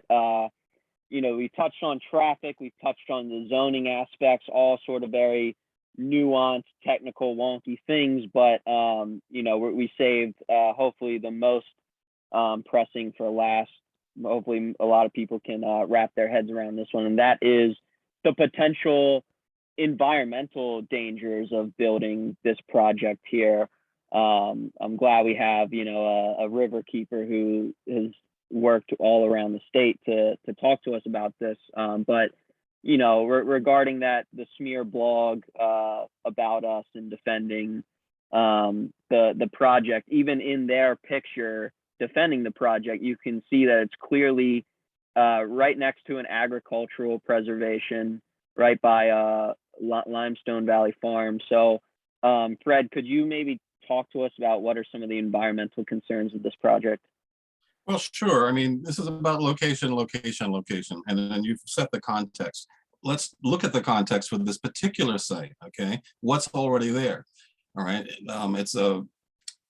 We touched on traffic, we touched on the zoning aspects, all sort of very nuanced, technical, wonky things, but we saved hopefully the most pressing for last. Hopefully a lot of people can wrap their heads around this one, and that is the potential environmental dangers of building this project here. I'm glad we have a river keeper who has worked all around the state to talk to us about this, but regarding that, the smear blog about us and defending the project, even in their picture defending the project, you can see that it's clearly right next to an agricultural preservation, right by Limestone Valley Farm. So Fred, could you maybe talk to us about what are some of the environmental concerns of this project? Well, sure. I mean, this is about location, and then you've set the context. Let's look at the context for this particular site, okay? What's already there, all right? It's a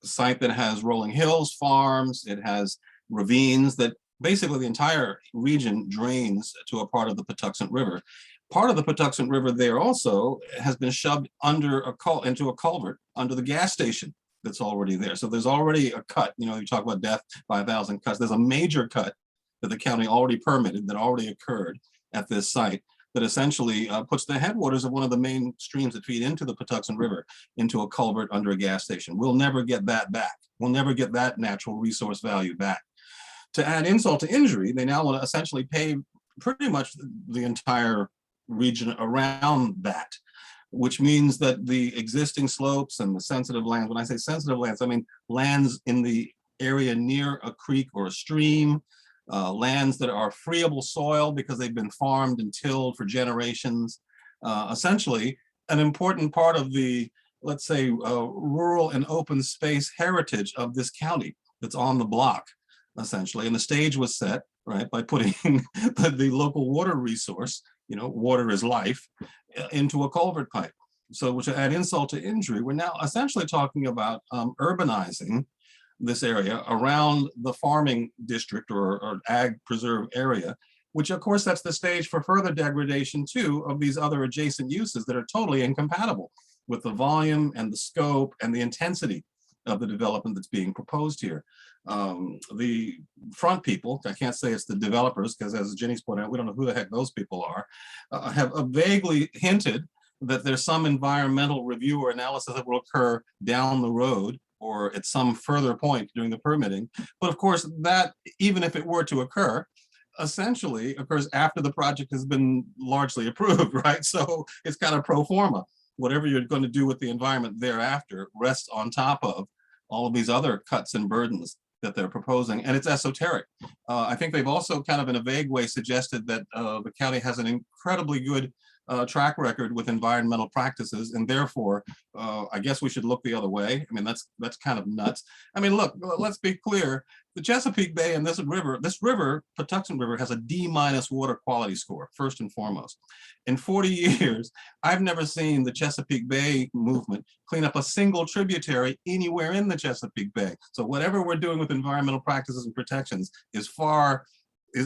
site that has rolling hills, farms, it has ravines that basically the entire region drains to a part of the Patuxent River. Part of the Patuxent River there also has been shoved under into a culvert under the gas station that's already there. So there's already a cut. You talk about death by 1,000 cuts. There's a major cut that the county already permitted that already occurred at this site that essentially puts the headwaters of one of the main streams that feed into the Patuxent River into a culvert under a gas station. We'll never get that back. We'll never get that natural resource value back. To add insult to injury, they now want to essentially pay pretty much the entire region around that, which means that the existing slopes and the sensitive lands, when I say sensitive lands, I mean lands in the area near a creek or a stream, lands that are freeable soil because they've been farmed and tilled for generations. Essentially, an important part of the, let's say, rural and open space heritage of this county that's on the block, essentially. And the stage was set, right, by putting the local water resource, water is life, into a culvert pipe. So to add insult to injury, we're now essentially talking about urbanizing this area around the farming district or ag preserve area, which of course sets the stage for further degradation too of these other adjacent uses that are totally incompatible with the volume and the scope and the intensity of the development that's being proposed here. The front people, I can't say it's the developers, because as Jenny's pointed out, we don't know who the heck those people are, have vaguely hinted that there's some environmental review or analysis that will occur down the road or at some further point during the permitting. But of course, that, even if it were to occur, essentially occurs after the project has been largely approved, right? So it's kind of pro forma. Whatever you're going to do with the environment thereafter rests on top of all of these other cuts and burdens that they're proposing, and it's esoteric. I think they've also kind of in a vague way suggested that the county has an incredibly good track record with environmental practices, and therefore, I guess we should look the other way. I mean, that's kind of nuts. I mean, look, let's be clear. The Chesapeake Bay and this river, Patuxent River, has a D- water quality score, first and foremost. In 40 years, I've never seen the Chesapeake Bay movement clean up a single tributary anywhere in the Chesapeake Bay. So whatever we're doing with environmental practices and protections is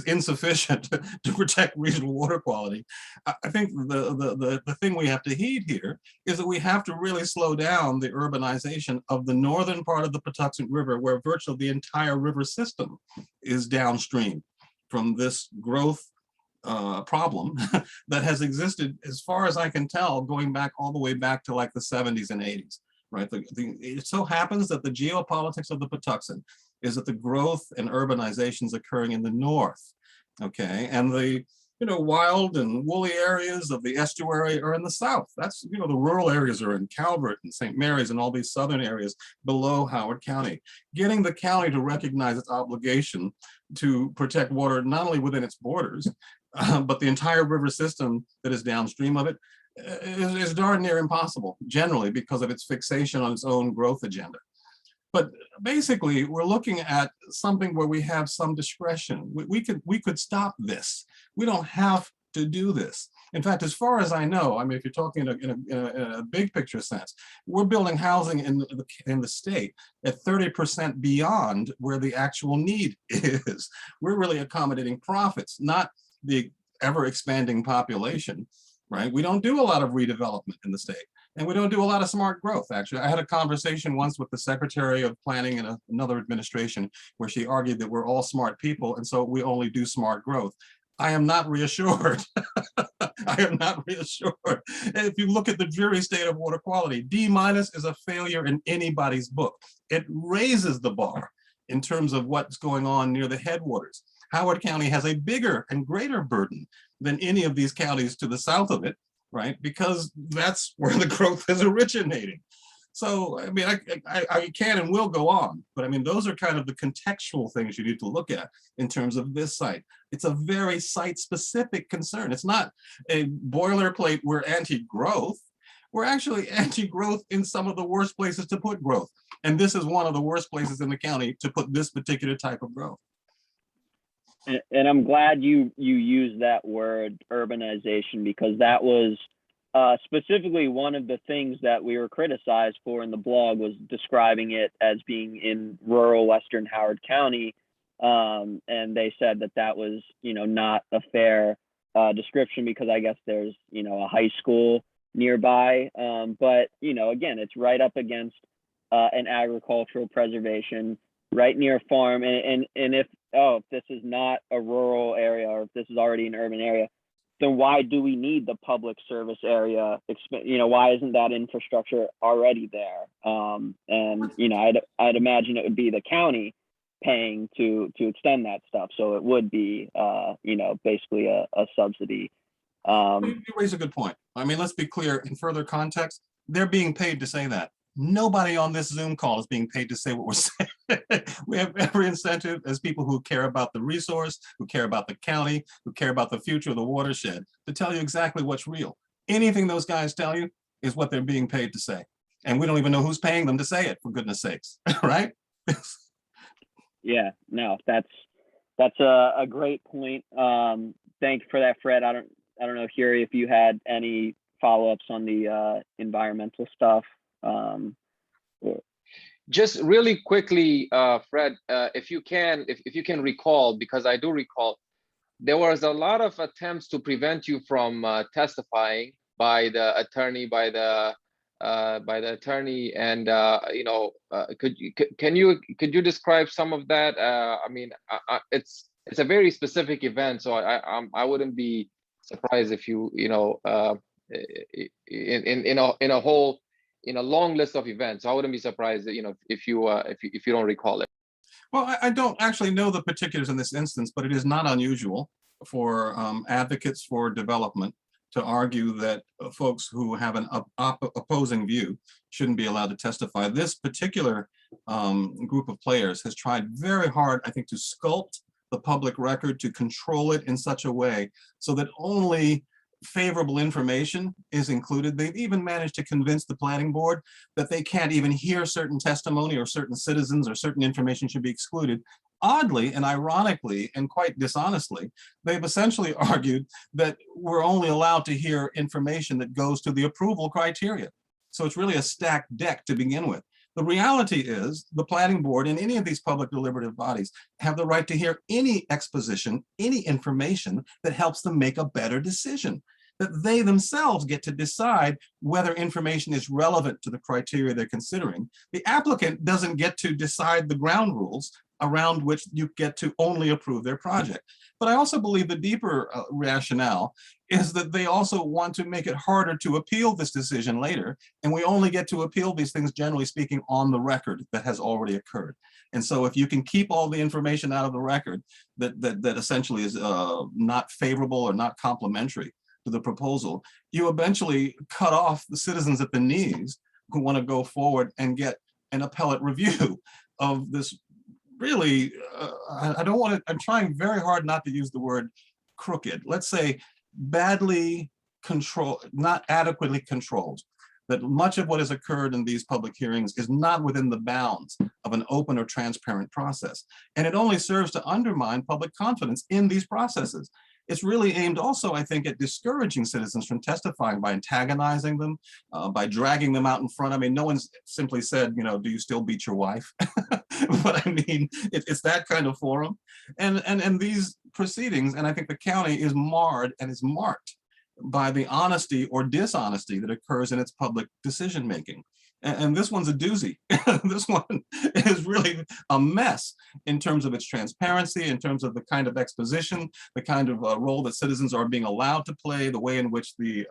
insufficient to protect regional water quality. I think the thing we have to heed here is that we have to really slow down the urbanization of the northern part of the Patuxent River, where virtually the entire river system is downstream from this growth problem that has existed, as far as I can tell, going back all the way back to like the 70s and 80s, right? It so happens that the geopolitics of the Patuxent is that the growth and urbanization is occurring in the north, okay? And the wild and woolly areas of the estuary are in the south. That's, the rural areas are in Calvert and St. Mary's and all these southern areas below Howard County. Getting the county to recognize its obligation to protect water, not only within its borders, but the entire river system that is downstream of it is darn near impossible, generally because of its fixation on its own growth agenda. But basically, we're looking at something where we have some discretion. We could stop this. We don't have to do this. In fact, as far as I know, I mean, if you're talking in a big picture sense, we're building housing in the state at 30% beyond where the actual need is. We're really accommodating profits, not the ever expanding population, right? We don't do a lot of redevelopment in the state, and we don't do a lot of smart growth. Actually, I had a conversation once with the Secretary of Planning in another administration where she argued that we're all smart people, and so we only do smart growth. I am not reassured. I am not reassured. If you look at the dreary state of water quality, D- is a failure in anybody's book. It raises the bar in terms of what's going on near the headwaters. Howard County has a bigger and greater burden than any of these counties to the south of it, right? Because that's where the growth is originating. So, I mean, I can and will go on, but I mean, those are kind of the contextual things you need to look at in terms of this site. It's a very site-specific concern. It's not a boilerplate, we're anti-growth. We're actually anti-growth in some of the worst places to put growth. And this is one of the worst places in the county to put this particular type of growth. And I'm glad you used that word urbanization, because that was specifically one of the things that we were criticized for in the blog, was describing it as being in rural Western Howard County. And they said that that was, not a fair description, because I guess there's, a high school nearby. But, again, it's right up against an agricultural preservation, right near a farm. And if this is not a rural area, or if this is already an urban area, then why do we need the public service area? Why isn't that infrastructure already there? I'd imagine it would be the county paying to extend that stuff. So it would be, basically a subsidy. You raise a good point. I mean, let's be clear, in further context, they're being paid to say that. Nobody on this Zoom call is being paid to say what we're saying. We have every incentive as people who care about the resource, who care about the county, who care about the future of the watershed, to tell you exactly what's real. Anything those guys tell you is what they're being paid to say. And we don't even know who's paying them to say it, for goodness sakes, right? Yeah, no, that's a great point. Thank you for that, Fred. I don't know, Huri, if you had any follow-ups on the environmental stuff. Just really quickly, Fred, if you can recall, because I do recall, there was a lot of attempts to prevent you from testifying by the attorney, and could you describe some of that? I mean, it's a very specific event, so I wouldn't be surprised if you in a long list of events. I wouldn't be surprised that, if you don't recall it. Well, I don't actually know the particulars in this instance, but it is not unusual for advocates for development to argue that folks who have an opposing view shouldn't be allowed to testify. This particular group of players has tried very hard, I think, to sculpt the public record, to control it in such a way so that only favorable information is included. They've even managed to convince the planning board that they can't even hear certain testimony, or certain citizens or certain information should be excluded. Oddly and ironically and quite dishonestly, they've essentially argued that we're only allowed to hear information that goes to the approval criteria. So it's really a stacked deck to begin with. The reality is the planning board and any of these public deliberative bodies have the right to hear any exposition, any information that helps them make a better decision, that they themselves get to decide whether information is relevant to the criteria they're considering. The applicant doesn't get to decide the ground rules around which you get to only approve their project. But I also believe the deeper rationale is that they also want to make it harder to appeal this decision later. And we only get to appeal these things, generally speaking, on the record that has already occurred. And so if you can keep all the information out of the record that essentially is not favorable or not complementary to the proposal, you eventually cut off the citizens at the knees who want to go forward and get an appellate review of this. Really, I don't want to, I'm trying very hard not to use the word crooked. Let's say badly controlled, not adequately controlled. That much of what has occurred in these public hearings is not within the bounds of an open or transparent process. And it only serves to undermine public confidence in these processes. It's really aimed also, I think, at discouraging citizens from testifying by antagonizing them, by dragging them out in front. I mean, no one's simply said, you know, do you still beat your wife? But I mean, it's that kind of forum. And these proceedings, and I think the county is marred and is marked by the honesty or dishonesty that occurs in its public decision making. And this one's a doozy. This one is really a mess in terms of its transparency, in terms of the kind of exposition, the kind of role that citizens are being allowed to play, the way in which the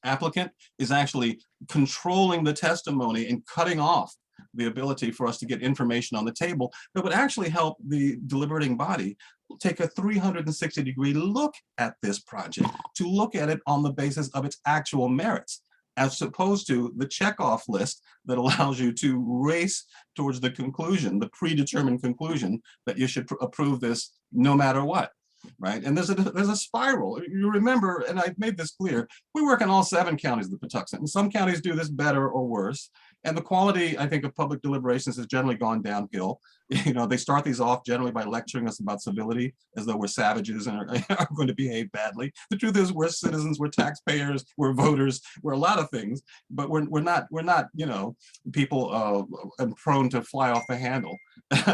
applicant is actually controlling the testimony and cutting off the ability for us to get information on the table that would actually help the deliberating body take a 360-degree look at this project, to look at it on the basis of its actual merits, as opposed to the checkoff list that allows you to race towards the conclusion, the predetermined conclusion that you should approve this no matter what, right? And there's a spiral. You remember, and I've made this clear, we work in all 7 counties of the Patuxent, and some counties do this better or worse. And the quality, I think, of public deliberations has generally gone downhill. You know, they start these off generally by lecturing us about civility, as though we're savages and are going to behave badly. The truth is, we're citizens, we're taxpayers, we're voters, we're a lot of things, but we're not, you know, people and prone to fly off the handle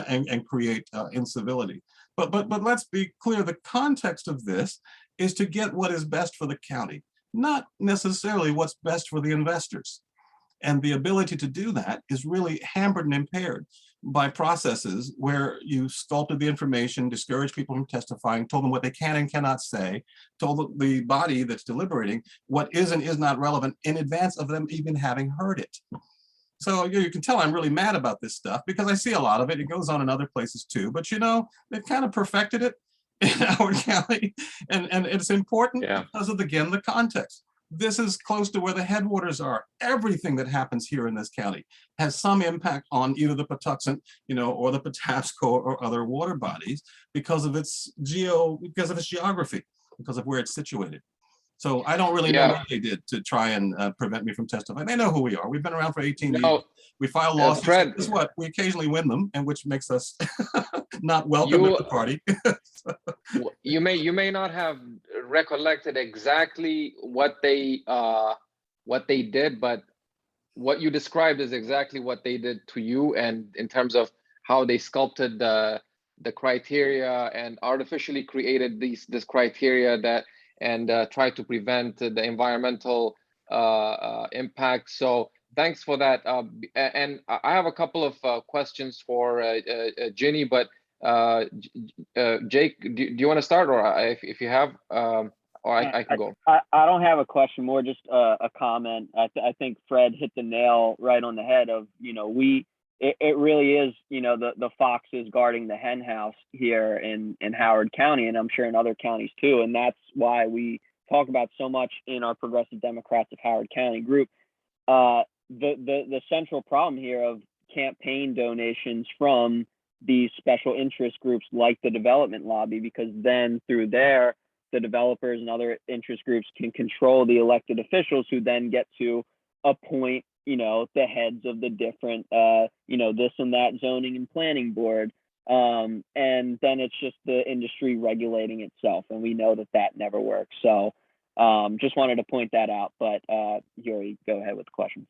and create incivility. But let's be clear, the context of this is to get what is best for the county, not necessarily what's best for the investors. And the ability to do that is really hampered and impaired by processes where you sculpted the information, discouraged people from testifying, told them what they can and cannot say, told the body that's deliberating what is and is not relevant in advance of them even having heard it. So you can tell I'm really mad about this stuff because I see a lot of it. It goes on in other places too, but you know, they've kind of perfected it in Howard County. And it's important because of, again, the context. This is close to where the headwaters are. Everything that happens here in this county has some impact on either the Patuxent, you know, or the Patapsco or other water bodies because of its geography, because of where it's situated. So I don't really know what they did to try and prevent me from testifying. They know who we are. We've been around for 18 years. We file lawsuits. Fred, Guess what? We occasionally win them, and which makes us not welcome at the party. You may not have recollected exactly what they did, but what you described is exactly what they did to you, and in terms of how they sculpted the criteria and artificially created this criteria that and try to prevent the environmental impact. So thanks for that. And I have a couple of questions for Ginny, but Jake, do you want to start, or if you have, or I can go. I don't have a question, more just a comment. I think Fred hit the nail right on the head of, you know, it really is, you know, the foxes guarding the hen house here in Howard County, and I'm sure in other counties too. And that's why we talk about so much in our Progressive Democrats of Howard County group. The central problem here of campaign donations from these special interest groups like the development lobby, because then through there, the developers and other interest groups can control the elected officials who then get to appoint, you know, the heads of the different, you know, this and that zoning and planning board. And then it's just the industry regulating itself. And we know that never works. So just wanted to point that out. But Yuri, go ahead with the questions.